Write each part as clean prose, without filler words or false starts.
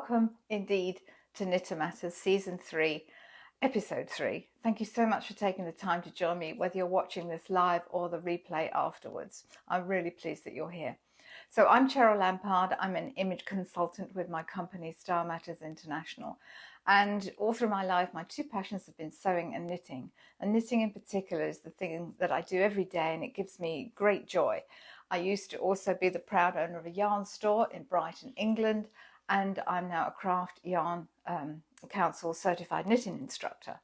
welcome indeed to Knitter Matters Season 3, Episode 3. Thank you so much for taking the time to join me, whether you're watching this live or the replay afterwards. I'm really pleased that you're here. So I'm Cheryl Lampard. I'm an image consultant with my company Style Matters International. And all through my life, my two passions have been sewing and knitting. And knitting in particular is the thing that I do every day, and it gives me great joy. I used to also be the proud owner of a yarn store in Brighton, England, and I'm now a Craft Yarn Council certified knitting instructor.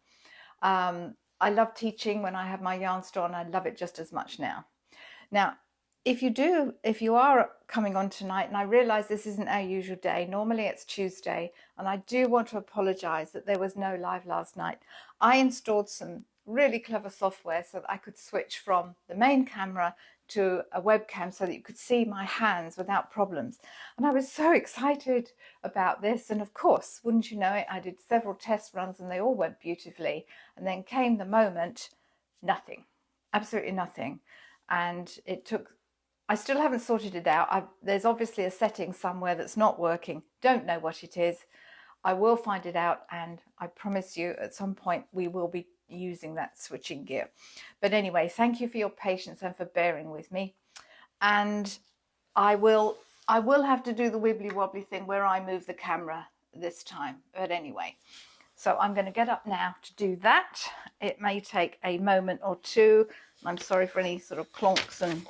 I love teaching when I have my yarn store, and I love it just as much now. Now, if you are coming on tonight, and I realize this isn't our usual day, normally it's Tuesday, and I do want to apologize that there was no live last night. I installed some really clever software so that I could switch from the main camera to a webcam so that you could see my hands without problems. And I was so excited about this. And of course, wouldn't you know it, I did several test runs and they all went beautifully. And then came the moment, nothing, absolutely nothing. And I still haven't sorted it out. There's obviously a setting somewhere that's not working. Don't know what it is. I will find it out, and I promise you at some point we will be using that switching gear. But anyway, thank you for your patience and for bearing with me. And I will have to do the wibbly wobbly thing where I move the camera this time. But anyway, so I'm going to get up now to do that. It may take a moment or two. I'm sorry for any sort of clonks and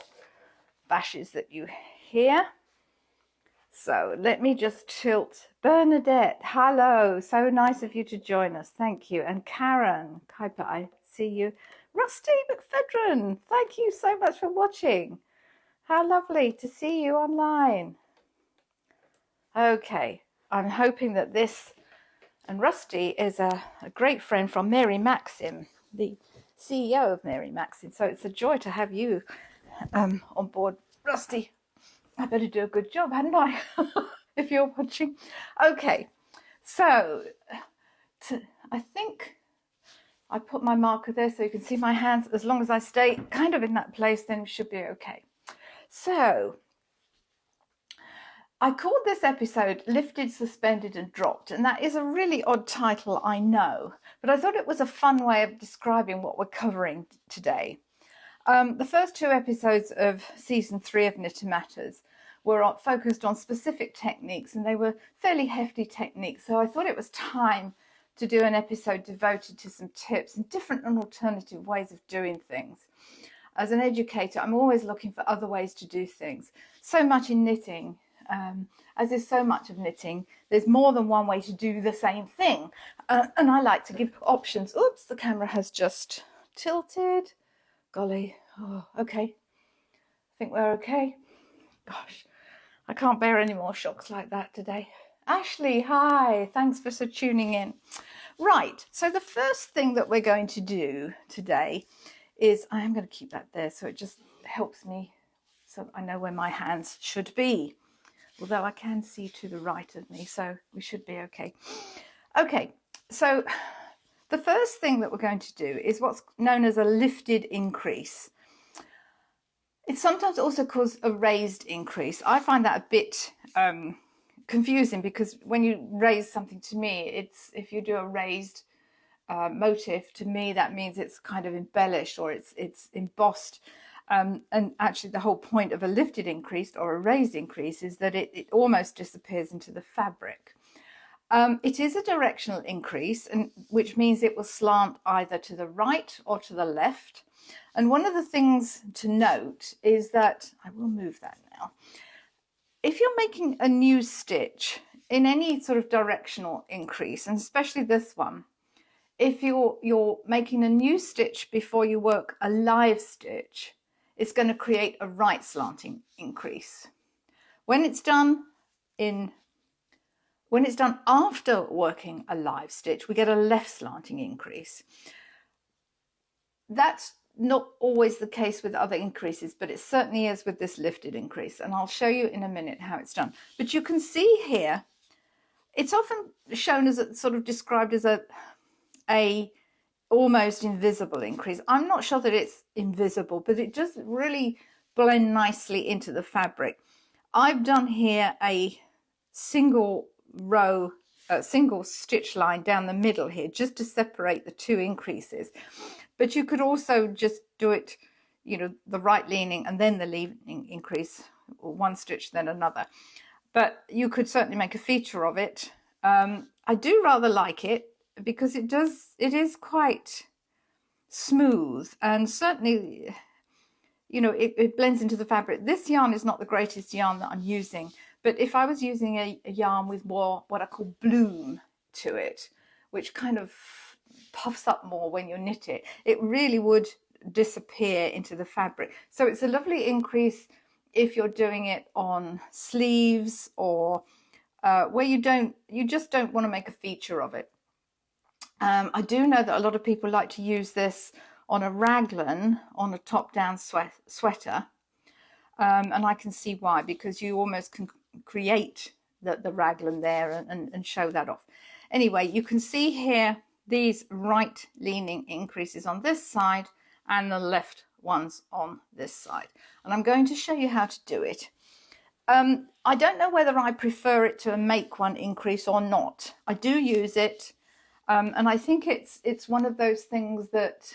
bashes that you hear. So let me just tilt. Bernadette, hello. So nice of you to join us. Thank you. And Karen Kuiper, I see you. Rusty McFedron, thank you so much for watching. How lovely to see you online. Okay, I'm hoping that this, and Rusty is a great friend from Mary Maxim, the CEO of Mary Maxim. So it's a joy to have you on board, Rusty. I better do a good job, hadn't I? If you're watching. Okay, so I think I put my marker there so you can see my hands. As long as I stay kind of in that place, then it should be okay. So I called this episode Lifted, Suspended and Dropped, and that is a really odd title, I know, but I thought it was a fun way of describing what we're covering today. The first two episodes of Season 3 of Knitter Matters were focused on specific techniques, and they were fairly hefty techniques, so I thought it was time to do an episode devoted to some tips and different and alternative ways of doing things. As an educator, I'm always looking for other ways to do things. So much in knitting, as is so much of knitting, there's more than one way to do the same thing, and I like to give options. Oops, the camera has just tilted. Golly, oh, okay. I think we're okay. Gosh, I can't bear any more shocks like that today. Ashley, hi, thanks for tuning in. Right, so the first thing that we're going to do today is, I am going to keep that there so it just helps me so I know where my hands should be. Although I can see to the right of me, so we should be okay. Okay, so the first thing that we're going to do is what's known as a lifted increase. It's sometimes also called a raised increase. I find that a bit confusing, because when you raise something, to me, if you do a raised motif, to me that means it's kind of embellished or it's embossed. And actually the whole point of a lifted increase or a raised increase is that it almost disappears into the fabric. It is a directional increase, which means it will slant either to the right or to the left. And one of the things to note is that, I will move that now, if you're making a new stitch in any sort of directional increase, and especially this one, if you're making a new stitch before you work a live stitch, it's going to create a right slanting increase. When it's done after working a live stitch, we get a left slanting increase. That's not always the case with other increases, but it certainly is with this lifted increase. And I'll show you in a minute how it's done. But you can see here, it's often shown as sort of described as a almost invisible increase. I'm not sure that it's invisible, but it just really blend nicely into the fabric. I've done here a single row, single stitch line down the middle here, just to separate the two increases. But you could also just do it, you know, the right leaning and then the leaning increase, or one stitch then another. But you could certainly make a feature of it. I do rather like it because it is quite smooth, and certainly, you know, it blends into the fabric. This yarn is not the greatest yarn that I'm using, but if I was using a yarn with more what I call bloom to it, which kind of puffs up more when you knit it, it really would disappear into the fabric. So it's a lovely increase if you're doing it on sleeves, or where you just don't want to make a feature of it. I do know that a lot of people like to use this on a raglan, on a top-down sweater, and I can see why, because you almost can create the raglan there and show that off. Anyway, you can see here these right leaning increases on this side and the left ones on this side, and I'm going to show you how to do it. I don't know whether I prefer it to a make one increase or not. I do use it, and I think it's one of those things that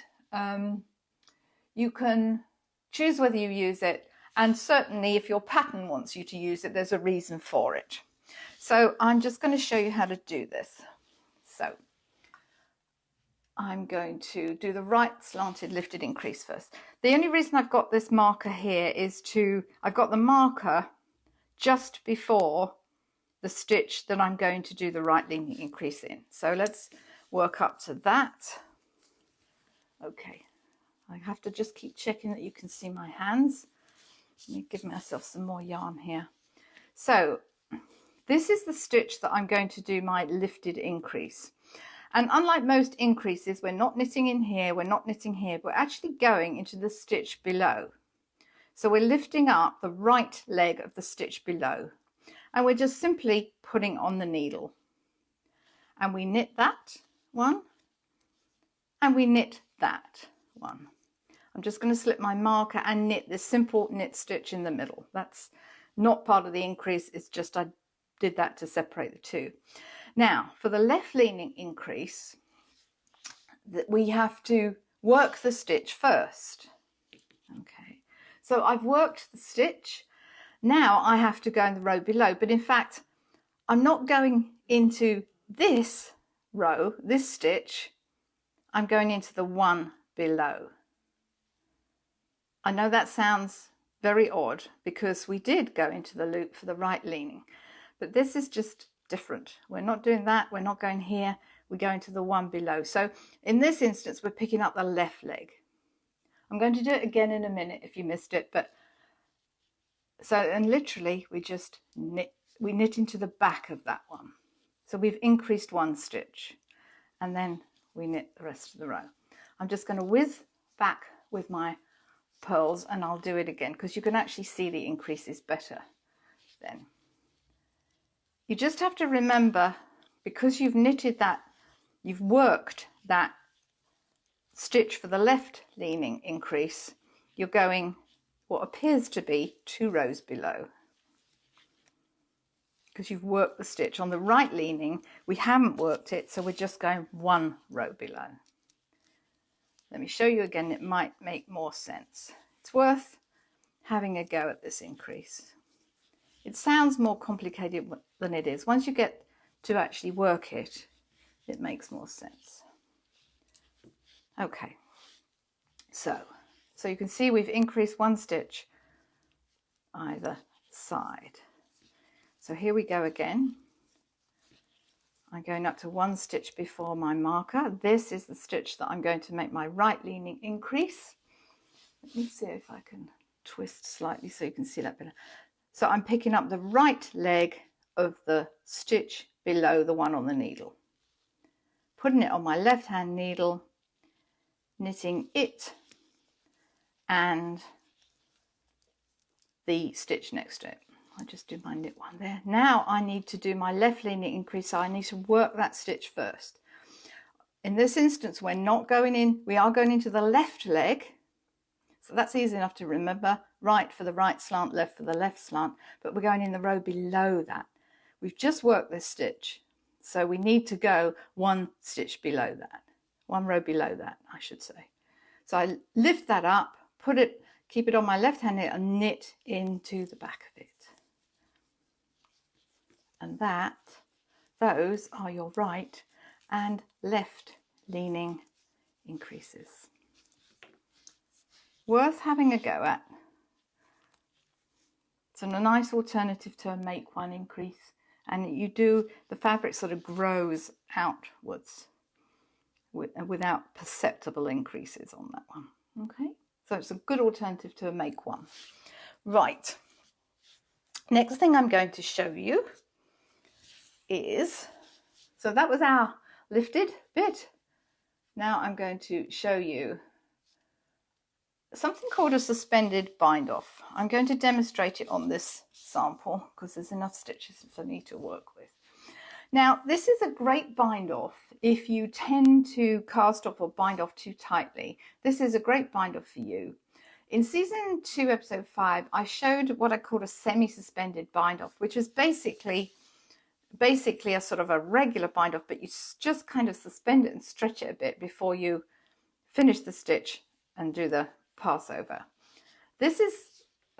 you can choose whether you use it, and certainly if your pattern wants you to use it, there's a reason for it. So I'm just going to show you how to do this. So I'm going to do the right slanted lifted increase first. The only reason I've got this marker here is I've got the marker just before the stitch that I'm going to do the right leaning increase in. So let's work up to that. Okay, I have to just keep checking that you can see my hands. Let me give myself some more yarn here. So this is the stitch that I'm going to do my lifted increase. And unlike most increases, we're not knitting in here, we're not knitting here, we're actually going into the stitch below. So we're lifting up the right leg of the stitch below, and we're just simply putting on the needle. And we knit that one, and we knit that one. I'm just going to slip my marker and knit this simple knit stitch in the middle. That's not part of the increase, it's just I did that to separate the two. Now, for the left leaning increase, we have to work the stitch first. Okay, so I've worked the stitch. Now I have to go in the row below, but in fact, I'm not going into this row, this stitch, I'm going into the one below. I know that sounds very odd because we did go into the loop for the right leaning, but this is just different. We're not doing that, we're not going here, we go into the one below. So in this instance, we're picking up the left leg. I'm going to do it again in a minute if you missed it, but so, and literally we just knit into the back of that one. So we've increased one stitch, and then we knit the rest of the row. I'm just going to whiz back with my pearls, and I'll do it again because you can actually see the increases better then. You just have to remember, because you've knitted that, you've worked that stitch for the left leaning increase, you're going what appears to be 2 rows below, because you've worked the stitch. On the right leaning, we haven't worked it, so we're just going 1 row below. Let me show you again, it might make more sense. It's worth having a go at this increase. It sounds more complicated than it is. Once you get to actually work it, it makes more sense. Okay, so you can see we've increased 1 stitch either side. So here we go again. I'm going up to 1 stitch before my marker. This is the stitch that I'm going to make my right leaning increase. Let me see if I can twist slightly so you can see that better. So I'm picking up the right leg of the stitch below the one on the needle, putting it on my left hand needle, knitting it and the stitch next to it. I just do my knit one there. Now I need to do my left leaning increase, so I need to work that stitch first. In this instance, we're not going in, we are going into the left leg. So that's easy enough to remember. Right for the right slant, left for the left slant, but we're going in the row below that. We've just worked this stitch, so we need to go one stitch below that, one row below that, I should say. So I lift that up, keep it on my left hand knit and knit into the back of it. And those are your right and left leaning increases. Worth having a go at. It's a nice alternative to a make one increase, and the fabric sort of grows outwards without perceptible increases on that one. Okay, so it's a good alternative to a make one. Right, next thing I'm going to show you is, so that was our lifted bit. Now I'm going to show you something called a suspended bind off. I'm going to demonstrate it on this sample because there's enough stitches for me to work with. Now this is a great bind off if you tend to cast off or bind off too tightly. This is a great bind off for you. In season 2 episode 5 I showed what I called a semi-suspended bind off, which is basically a sort of a regular bind off, but you just kind of suspend it and stretch it a bit before you finish the stitch and do the pass over. This is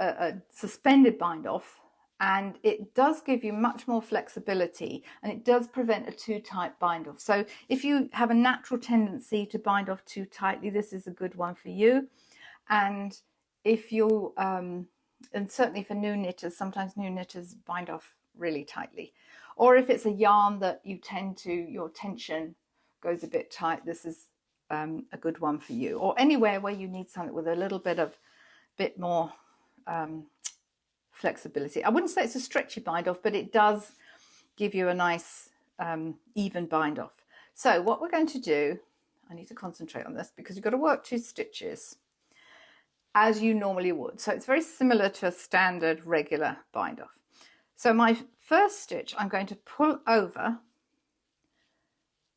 a suspended bind off, and it does give you much more flexibility, and it does prevent a too tight bind off. So if you have a natural tendency to bind off too tightly, this is a good one for you. And if you and certainly for new knitters, sometimes new knitters bind off really tightly, or if it's a yarn that your tension goes a bit tight, this is a good one for you. Or anywhere where you need something with a little bit more flexibility. I wouldn't say it's a stretchy bind off, but it does give you a nice even bind off. So what we're going to do, I need to concentrate on this because you've got to work 2 stitches as you normally would. So it's very similar to a standard regular bind off. So my first stitch, I'm going to pull over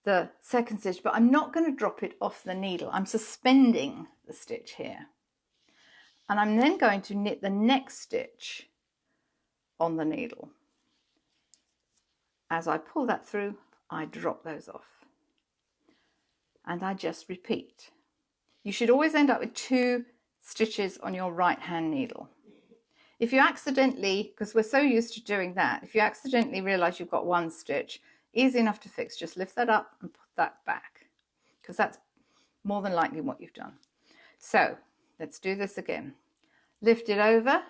the second stitch, but I'm not going to drop it off the needle. I'm suspending the stitch here. And I'm then going to knit the next stitch on the needle. As I pull that through, I drop those off. And I just repeat. You should always end up with 2 stitches on your right hand needle. If you accidentally, because we're so used to doing that, if you accidentally realize you've got 1 stitch, easy enough to fix. Just lift that up and put that back, because that's more than likely what you've done. So let's do this again. Lift it over,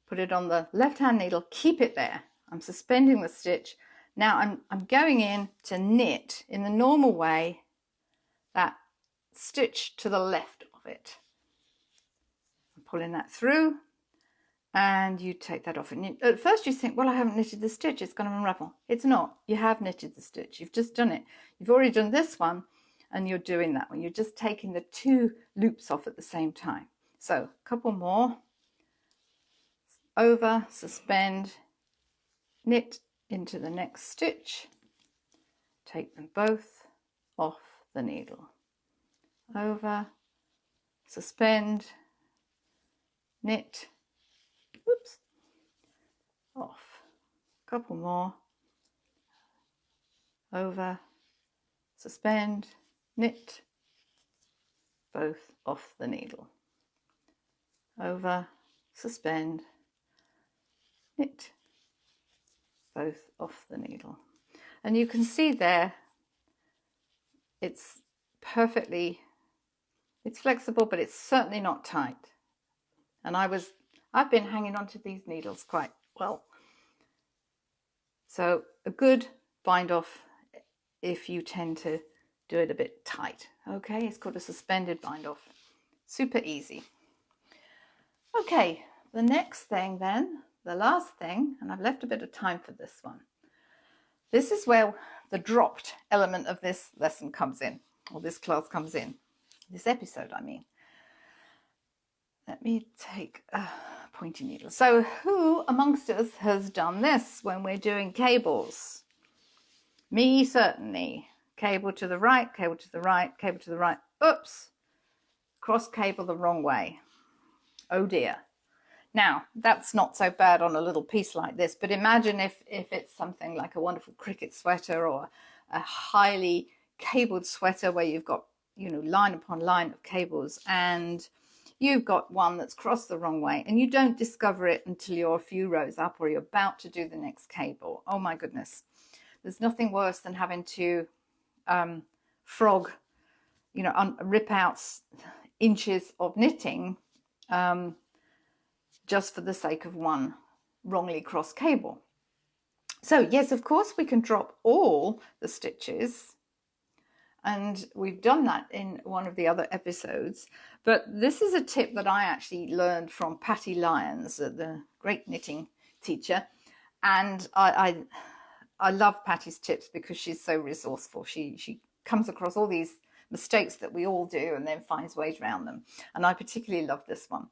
put it on the left hand needle, keep it there. I'm suspending the stitch. Now I'm going in to knit in the normal way that stitch to the left of it. I'm pulling that through, and you take that off. And at first you think, well, I haven't knitted the stitch, it's going to unravel. It's not. You have knitted the stitch. You've just done it. You've already done this one, and you're doing that one. You're just taking the 2 loops off at the same time. So a couple more. Over, suspend, knit into the next stitch. Take them both off the needle. Over, suspend, knit, whoops, off. Couple more. Over, suspend, knit, both off the needle. Over, suspend, knit, both off the needle. And you can see there, it's flexible, but it's certainly not tight. And I've been hanging on to these needles quite well. So a good bind off if you tend to do it a bit tight. Okay, it's called a suspended bind off. Super easy. Okay, the next thing then, the last thing, and I've left a bit of time for this one. This is where the dropped element of this lesson comes in, or this class comes in, this episode I mean. Let me take a pointy needle. So who amongst us has done this when we're doing cables? Me, certainly. Cable to the right, cable to the right, cable to the right. Oops, cross cable the wrong way. Oh dear. Now, that's not so bad on a little piece like this, but imagine if it's something like a wonderful cricket sweater or a highly cabled sweater where you've got, you know, line upon line of cables, and you've got one that's crossed the wrong way and you don't discover it until you're a few rows up or you're about to do the next cable. Oh my goodness. There's nothing worse than having to frog, you know, rip out inches of knitting just for the sake of one wrongly crossed cable. So yes, of course we can drop all the stitches, and we've done that in one of the other episodes, but this is a tip that I actually learned from Patty Lyons, the great knitting teacher, and I love Patty's tips because she's so resourceful. She comes across all these mistakes that we all do and then finds ways around them, and I particularly love this one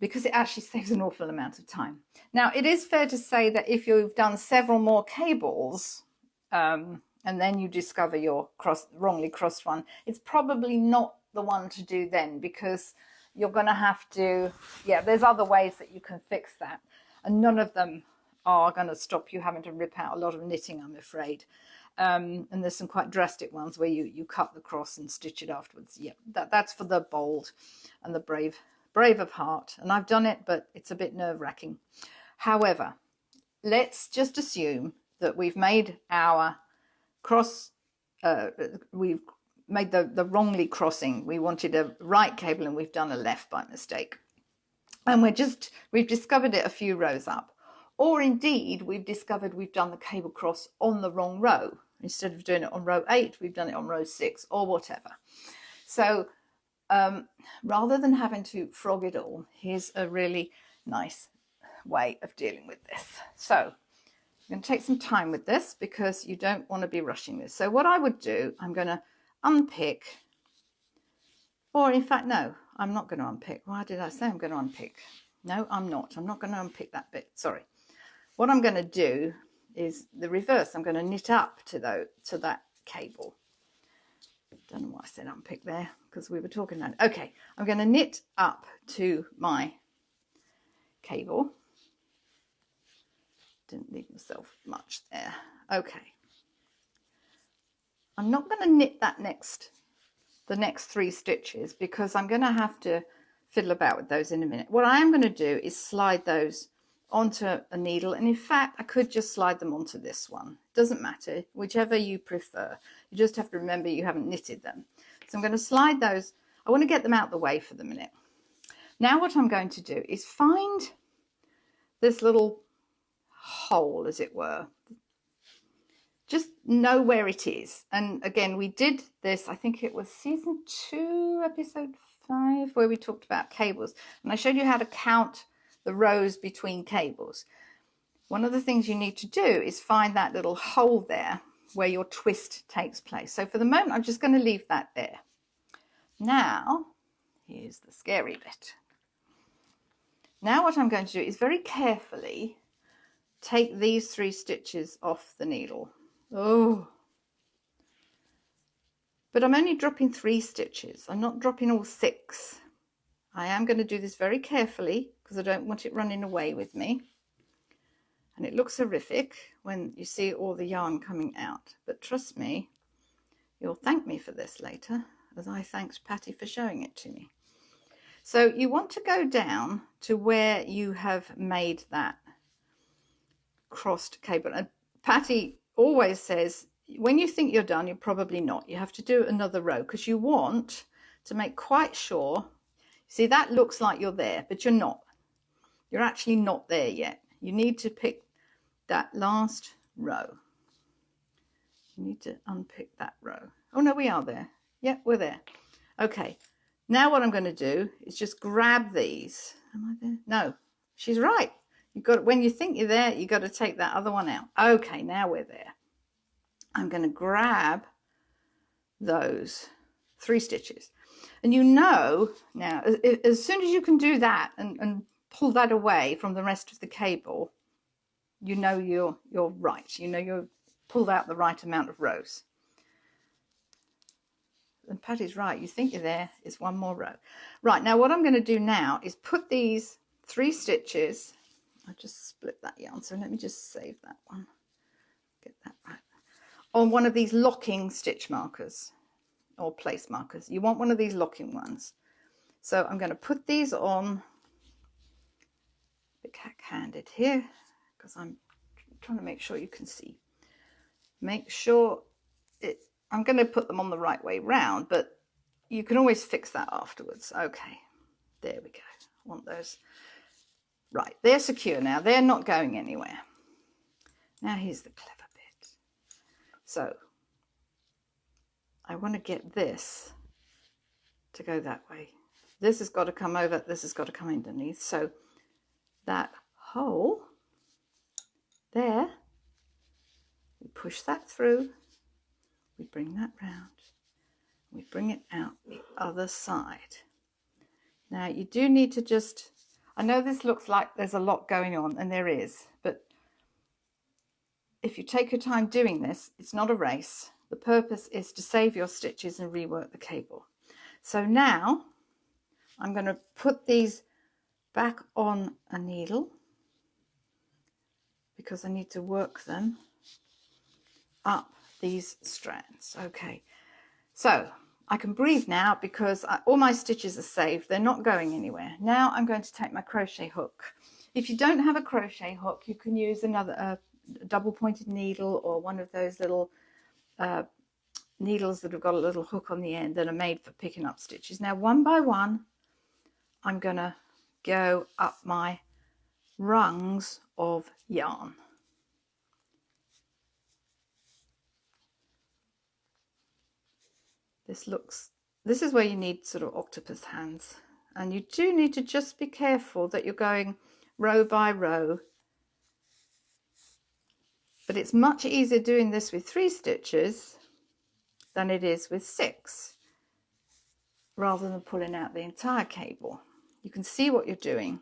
because it actually saves an awful amount of time. Now, it is fair to say that if you've done several more cables and then you discover your wrongly crossed one, it's probably not the one to do then, because you're going to have to, yeah, there's other ways that you can fix that, and none of them are going to stop you having to rip out a lot of knitting, I'm afraid. And there's some quite drastic ones where you cut the cross and stitch it afterwards. Yeah, that's for the bold and the brave of heart, and I've done it, but it's a bit nerve-wracking. However, let's just assume that we've made our cross, we've made the wrongly crossing. We wanted a right cable and we've done a left by mistake, and we've discovered it a few rows up, or indeed we've discovered we've done the cable cross on the wrong row. Instead of doing it on row 8, we've done it on row 6 or whatever. So rather than having to frog it all, here's a really nice way of dealing with this. So I'm going to take some time with this because you don't want to be rushing this. So what I would do, I'm going to unpick, or in fact, no, I'm not going to unpick. Why did I say I'm going to unpick? No, I'm not. I'm not going to unpick that bit. Sorry. What I'm going to do is the reverse. I'm going to knit up to that cable. Don't know why I said unpick there, because we were talking about it. Okay, I'm going to knit up to my cable. Didn't leave myself much there. Okay. I'm not going to knit the next 3 stitches because I'm going to have to fiddle about with those in a minute. What I am going to do is slide those onto a needle, and in fact I could just slide them onto this one. Doesn't matter, whichever you prefer. You just have to remember you haven't knitted them. So I'm going to slide those. I want to get them out the way for the minute. Now what I'm going to do is find this little hole, as it were. Just know where it is. And again, we did this, I think it was season 2, episode 5, where we talked about cables, and I showed you how to count the rows between cables. One of the things you need to do is find that little hole there where your twist takes place. So for the moment, I'm just going to leave that there. Now, here's the scary bit. Now what I'm going to do is very carefully take these 3 stitches off the needle. Oh, but I'm only dropping 3 stitches. I'm not dropping all 6. I am going to do this very carefully because I don't want it running away with me. And it looks horrific when you see all the yarn coming out. But trust me, you'll thank me for this later, as I thanked Patty for showing it to me. So you want to go down to where you have made that crossed cable. And Patty always says, when you think you're done, you're probably not. You have to do another row because you want to make quite sure. See, that looks like you're there, but you're not. You're actually not there yet. You need to pick that last row. You need to unpick that row. Oh, no, we are there. Yep, we're there. Okay. Now what I'm going to do is just grab these. Am I there? No, she's right. You've got, when you think you're there, you've got to take that other one out. Okay, now we're there. I'm going to grab those 3 stitches. And you know now, as soon as you can do that and pull that away from the rest of the cable, you know you're right. You know you've pulled out the right amount of rows. And Patty's right. You think you're there. It's one more row. Right, now what I'm going to do now is put these 3 stitches. I just split that yarn, so let me just save that one, get that right, on one of these locking stitch markers or place markers. You want one of these locking ones. So I'm going to put these on, a bit cack-handed here because I'm trying to make sure you can see. Make sure I'm going to put them on the right way round, but you can always fix that afterwards. Okay, there we go. I want those. Right, they're secure now. They're not going anywhere. Now here's the clever bit. So I want to get this to go that way. This has got to come over, this has got to come underneath. So that hole there, we push that through, we bring that round, we bring it out the other side. Now you do need to just, I know this looks like there's a lot going on, and there is, but if you take your time doing this, it's not a race. The purpose is to save your stitches and rework the cable. So now I'm going to put these back on a needle because I need to work them up these strands. Okay, so I can breathe now because all my stitches are saved. They're not going anywhere. Now I'm going to take my crochet hook. If you don't have a crochet hook, you can use another double pointed needle or one of those little needles that have got a little hook on the end that are made for picking up stitches. Now one by one I'm going to go up my rungs of yarn. This is where you need sort of octopus hands, and you do need to just be careful that you're going row by row. But it's much easier doing this with 3 stitches than it is with 6, rather than pulling out the entire cable. You can see what you're doing.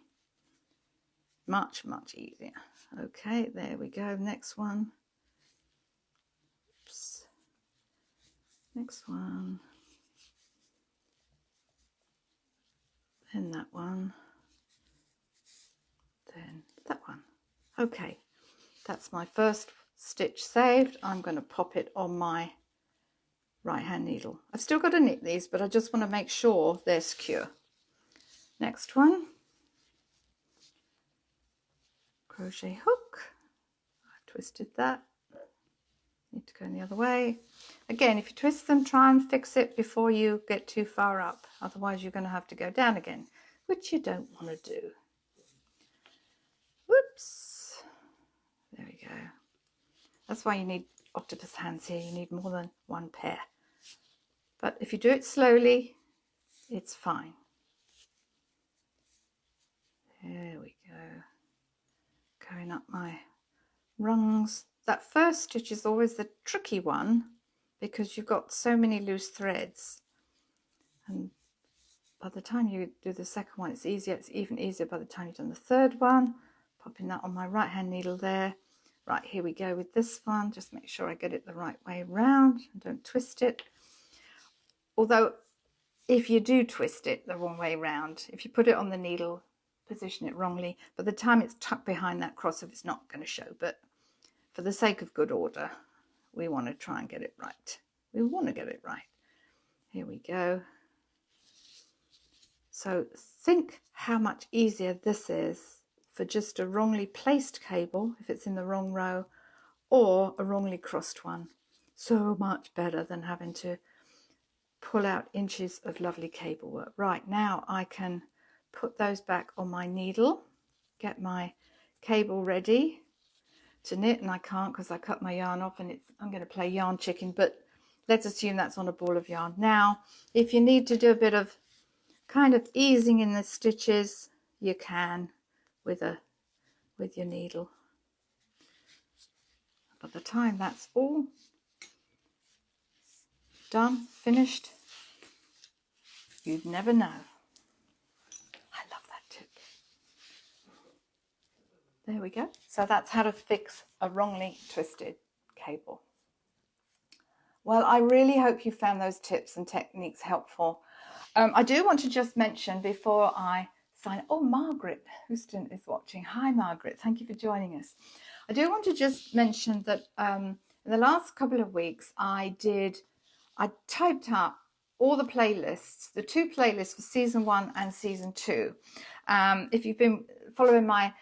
Much easier. Okay, there we go. Next one. Oops. Next one. Then that one. Then that one. Okay, that's my first stitch saved. I'm going to pop it on my right hand needle. I've still got to knit these, but I just want to make sure they're secure. Next one. Crochet hook. I've twisted that. Need to go in the other way. Again, if you twist them, try and fix it before you get too far up. Otherwise, you're going to have to go down again, which you don't want to do. Whoops. There we go. That's why you need octopus hands here. You need more than one pair. But if you do it slowly, it's fine. There we go. Going up my rungs. That first stitch is always the tricky one because you've got so many loose threads, and by the time you do the second one it's easier. It's even easier by the time you've done the third one. Popping that on my right hand needle there. Right, here we go with this one. Just make sure I get it the right way round and don't twist it. Although if you do twist it the wrong way round, if you put it on the needle, position it wrongly, by the time it's tucked behind that crossover it's not going to show. But for the sake of good order, we want to try and get it right. We want to get it right. Here we go. So think how much easier this is for just a wrongly placed cable, if it's in the wrong row, or a wrongly crossed one. So much better than having to pull out inches of lovely cable work. Right, now I can put those back on my needle, get my cable ready to knit, and I can't because I cut my yarn off, and I'm going to play yarn chicken, but let's assume that's on a ball of yarn. Now if you need to do a bit of kind of easing in the stitches, you can with your needle. By the time that's all done, finished, you'd never know. I love that tip. There we go. So that's how to fix a wrongly twisted cable. Well, I really hope you found those tips and techniques helpful. I do want to just mention before I sign. Oh, Margaret Houston is watching. Hi, Margaret. Thank you for joining us. I do want to just mention that in the last couple of weeks, I typed up all the playlists, the 2 playlists for season 1 and season 2. If you've been following my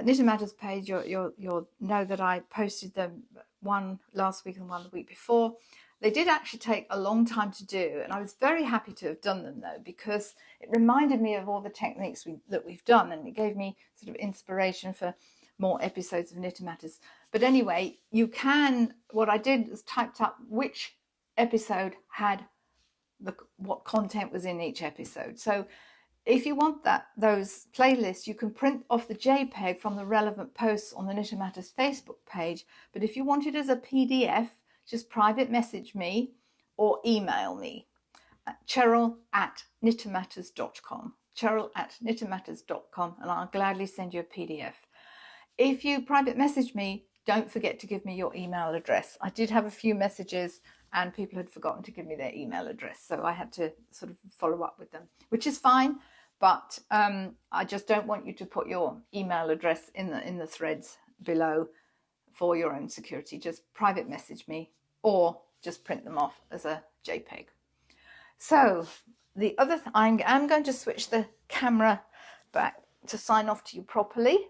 Knit and Matters page, you'll know that I posted them, one last week and one the week before. They did actually take a long time to do, and I was very happy to have done them though, because it reminded me of all the techniques that we've done, and it gave me sort of inspiration for more episodes of Knit and Matters. But anyway, what I did was typed up which episode had what content was in each episode. So if you want those playlists, you can print off the JPEG from the relevant posts on the Knit and Matters Facebook page. But if you want it as a PDF, just private message me or email me at cheryl@knitandmatters.com. cheryl@knitandmatters.com, and I'll gladly send you a PDF. If you private message me, don't forget to give me your email address. I did have a few messages and people had forgotten to give me their email address, so I had to sort of follow up with them, which is fine. But I just don't want you to put your email address in the threads below for your own security. Just private message me or just print them off as a JPEG. So the other I'm going to switch the camera back to sign off to you properly.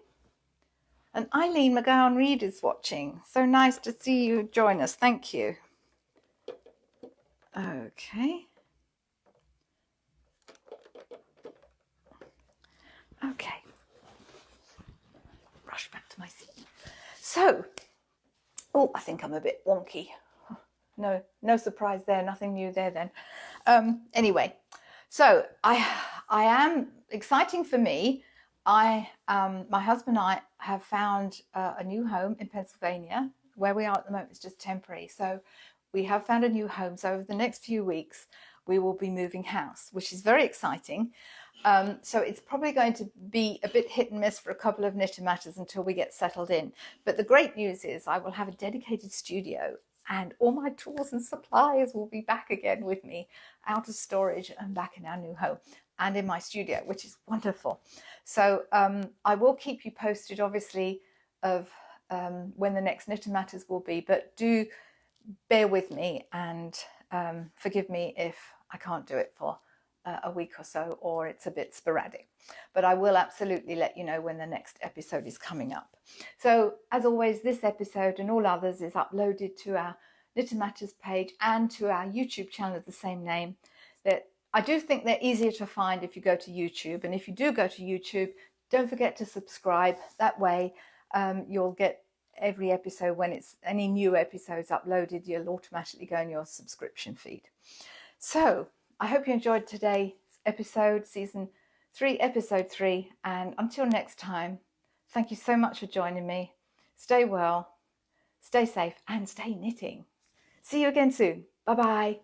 And Eileen McGowan-Reid is watching. So nice to see you join us. Thank you. Okay. Okay. Rush back to my seat. So, oh, I think I'm a bit wonky. No surprise there. Nothing new there then. Anyway, so I am, exciting for me. My husband and I have found a new home in Pennsylvania. Where we are at the moment is just temporary. So we have found a new home. So over the next few weeks, we will be moving house, which is very exciting. So it's probably going to be a bit hit and miss for a couple of Knit and Matters until we get settled in. But the great news is I will have a dedicated studio and all my tools and supplies will be back again with me, out of storage and back in our new home and in my studio, which is wonderful. So I will keep you posted, obviously, of when the next Knit and Matters will be, but do bear with me and forgive me if I can't do it for a week or so, or it's a bit sporadic. But I will absolutely let you know when the next episode is coming up. So as always, this episode and all others is uploaded to our Knit and Matters page and to our YouTube channel of the same name. That I do think they're easier to find if you go to YouTube, and if you do go to YouTube, don't forget to subscribe. That way you'll get every episode when it's any new episodes uploaded, you'll automatically go in your subscription feed. So I hope you enjoyed today's episode, season 3, episode 3, and until next time, thank you so much for joining me. Stay well, stay safe, and stay knitting. See you again soon. Bye bye.